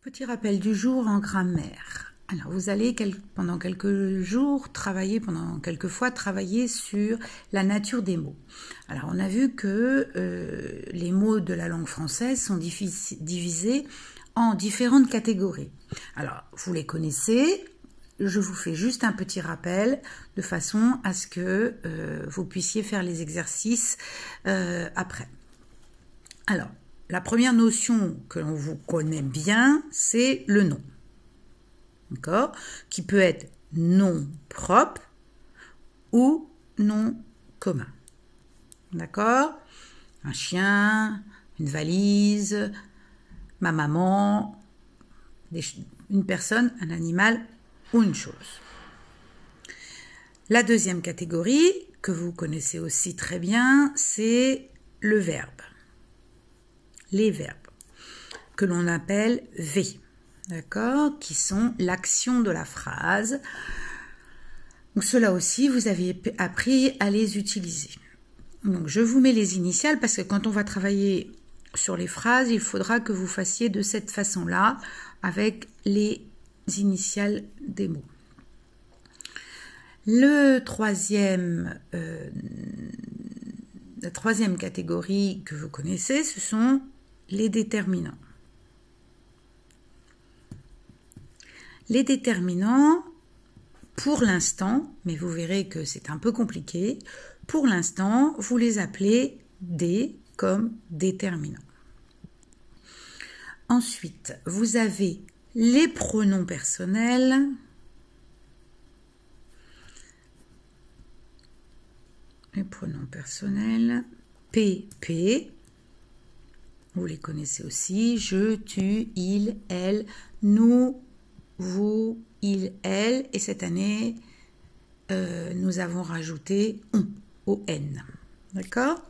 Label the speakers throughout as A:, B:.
A: Petit rappel du jour en grammaire. Alors, vous allez pendant quelques jours quelques fois travailler sur la nature des mots. Alors, on a vu que les mots de la langue française sont divisés en différentes catégories. Alors, vous les connaissez. Je vous fais juste un petit rappel de façon à ce que vous puissiez faire les exercices après. Alors, la première notion que l'on vous connaît bien, c'est le nom. D'accord? Qui peut être nom propre ou nom commun. D'accord? Un chien, une valise, ma maman, une personne, un animal ou une chose. La deuxième catégorie, que vous connaissez aussi très bien, c'est le verbe. Les verbes, que l'on appelle V, d'accord, qui sont l'action de la phrase. Donc cela aussi, vous avez appris à les utiliser. Donc je vous mets les initiales parce que quand on va travailler sur les phrases, il faudra que vous fassiez de cette façon-là avec les initiales des mots. La troisième catégorie que vous connaissez, ce sont les déterminants. Les déterminants, pour l'instant, mais vous verrez que c'est un peu compliqué, pour l'instant, vous les appelez des comme déterminants. Ensuite, vous avez les pronoms personnels. Les pronoms personnels, PP, vous les connaissez aussi, je, tu, il, elle, nous, vous, il, elle, et cette année, nous avons rajouté on, O-N, d'accord?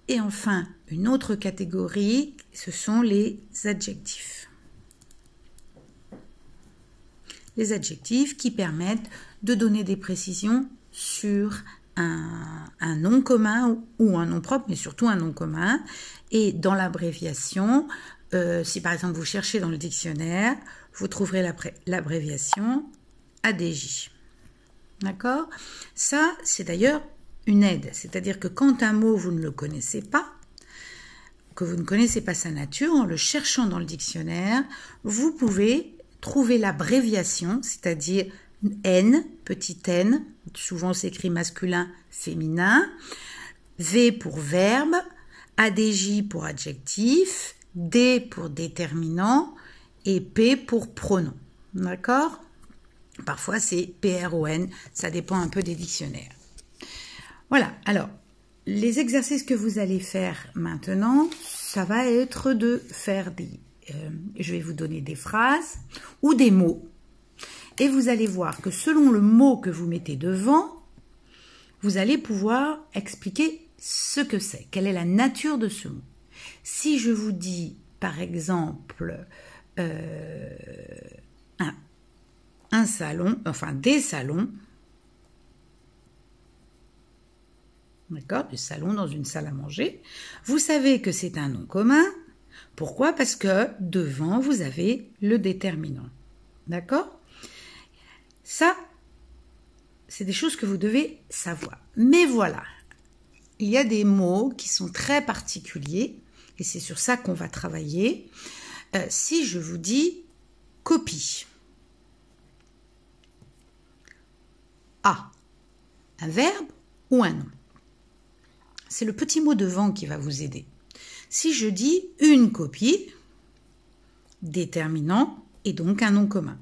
A: Et enfin, une autre catégorie, ce sont les adjectifs. Les adjectifs qui permettent de donner des précisions sur un nom commun ou un nom propre, mais surtout un nom commun. Et dans l'abréviation, si par exemple vous cherchez dans le dictionnaire, vous trouverez l'abréviation ADJ. D'accord? Ça, c'est d'ailleurs une aide. C'est-à-dire que quand un mot, vous ne le connaissez pas, que vous ne connaissez pas sa nature, en le cherchant dans le dictionnaire, vous pouvez trouver l'abréviation, c'est-à-dire N, petit n, souvent s'écrit masculin, féminin, V pour verbe, ADJ pour adjectif, D pour déterminant et P pour pronom. D'accord? Parfois c'est PRON, ça dépend un peu des dictionnaires. Voilà, alors, les exercices que vous allez faire maintenant, ça va être de faire je vais vous donner des phrases ou des mots. Et vous allez voir que selon le mot que vous mettez devant, vous allez pouvoir expliquer ce que c'est, quelle est la nature de ce mot. Si je vous dis, par exemple, un salon, enfin des salons, d'accord, du salon dans une salle à manger, vous savez que c'est un nom commun. Pourquoi? Parce que devant, vous avez le déterminant. D'accord? Ça, c'est des choses que vous devez savoir. Mais voilà, il y a des mots qui sont très particuliers et c'est sur ça qu'on va travailler. Si je vous dis copie. A, un verbe ou un nom? C'est le petit mot devant qui va vous aider. Si je dis une copie, déterminant et donc un nom commun.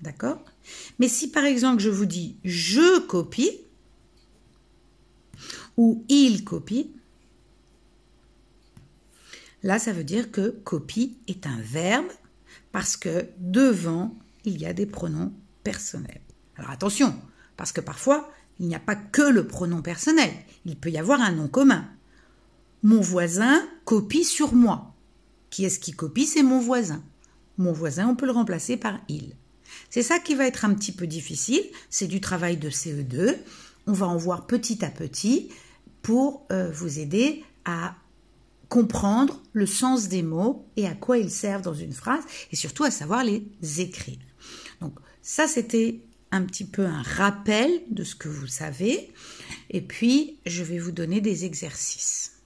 A: D'accord? Mais si par exemple je vous dis je copie ou il copie, là ça veut dire que copie est un verbe parce que devant il y a des pronoms personnels. Alors attention, parce que parfois il n'y a pas que le pronom personnel, il peut y avoir un nom commun. Mon voisin copie sur moi. Qui est-ce qui copie? C'est mon voisin. Mon voisin, on peut le remplacer par il. C'est ça qui va être un petit peu difficile, c'est du travail de CE2. On va en voir petit à petit pour vous aider à comprendre le sens des mots et à quoi ils servent dans une phrase, et surtout à savoir les écrire. Donc ça, c'était un petit peu un rappel de ce que vous savez, et puis je vais vous donner des exercices.